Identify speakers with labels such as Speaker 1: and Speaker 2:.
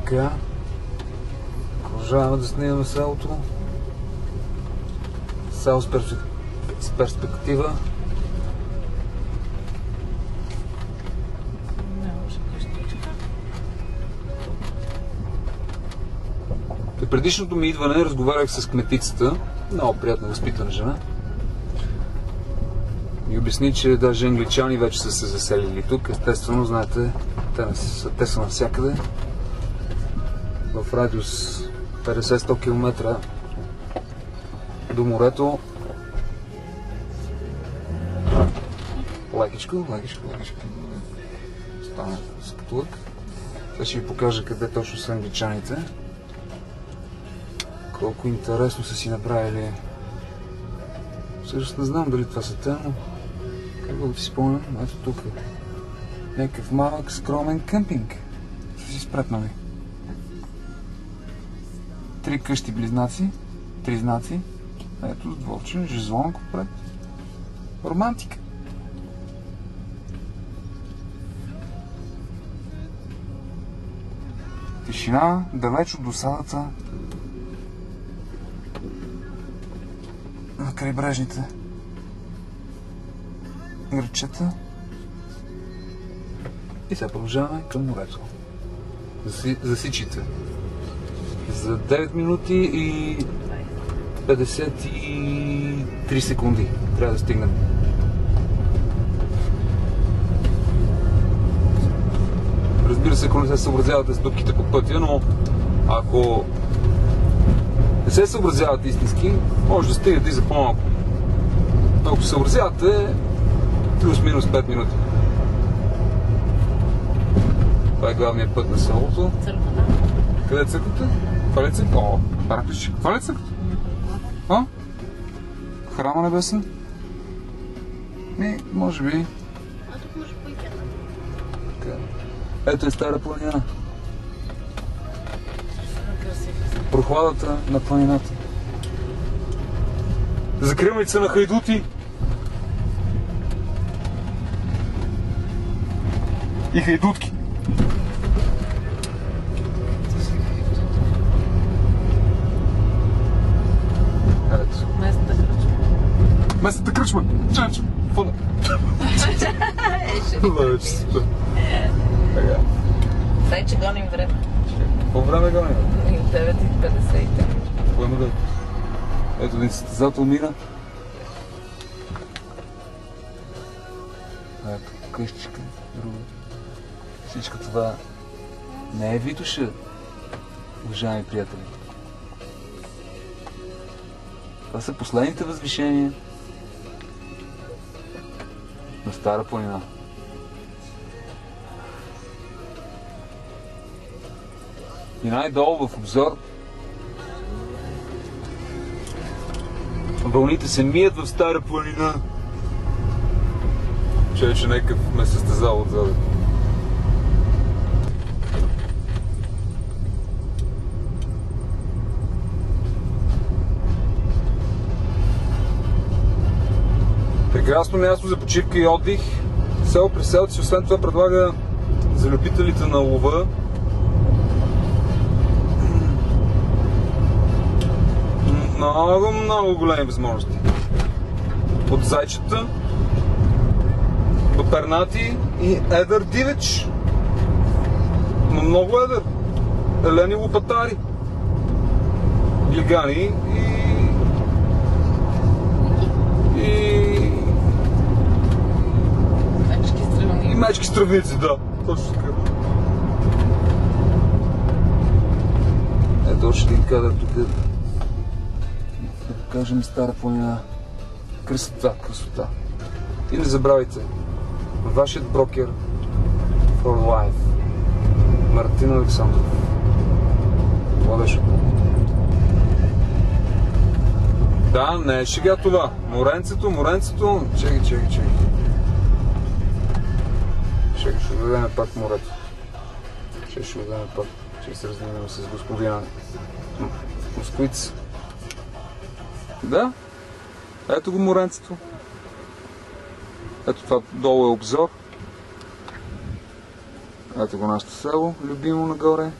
Speaker 1: Така. Продължаваме да снимаме селото. Село с перспектива. При предишното ми идване разговарях с кметицата, много приятна възпитана жена. И обясни, че даже англичани вече са се заселили тук. Естествено, знаете, те са навсякъде. В радиус 50-100 км до морето. Лекичко. Стана с катлък. Сега ще ви покажа къде точно са англичаните. Колко интересно са си направили. Всъщност не знам дали това са те, но как да си спомням, ето тук е някакъв малък скромен къмпинг. Са си спретнали. 3 къщи близнаци, 3 знаци, ето с дворче, жезлонг отпред. Романтика. Тишина, далеч от досадата на крайбрежните градчета. И сега продължаваме към морето. Засичите. За 9 минути и 53 секунди трябва да стигнем. Разбира се, ако не се съобразявате с дупките по пътя, но ако не се съобразявате истински, може да стигнете и за по-малко. Ако се съобразявате, плюс-минус 5 минути. Това е главният път на селото.
Speaker 2: Църквата.
Speaker 1: Къде е църквата? Това ли е църквата? О, параклищик. Това ли е църквата? А? Храма небесен? Може би.
Speaker 2: А тук може по икена.
Speaker 1: Така. Ето е Стара планина. Прохладата на планината. Закрилница на хайдути. И хайдутки. Ето. Местната кръчма. Чачо. Фона. Лъчето. Така.
Speaker 2: Дай, че гоним време.
Speaker 1: По време гоним?
Speaker 2: 9:53.
Speaker 1: Какво има да? Ето един състезател мира. Ето къщичка. Друга. Всичко това не е Витоша, уважаеми приятели. Това са последните възвишения на Стара планина. И най-долу в обзор вълните се мият в Стара планина. Че някакъв ме състезал отзаде. Прекрасно място за почивка и отдих. Село Приселци, освен това предлага за любителите на лова много големи възможности. От зайчета до пернати и едър дивеч. Но много едър. Елени лопатари. Глигани и мечки стравници, да. Точно така. Ето още един кадър тук. Да покажем Стара планина. Красота. И не забравяйте, вашият брокер for life. Мартин Александров. Това беше. Да, не е шега това. Моренцето. Чекай. Ще дадем пак морето. Ще дадем пак. Ще се разминем с господина Москвиц. Да. Ето го моренцето. Ето това долу е обзор. Ето го нашето село, любимо нагоре.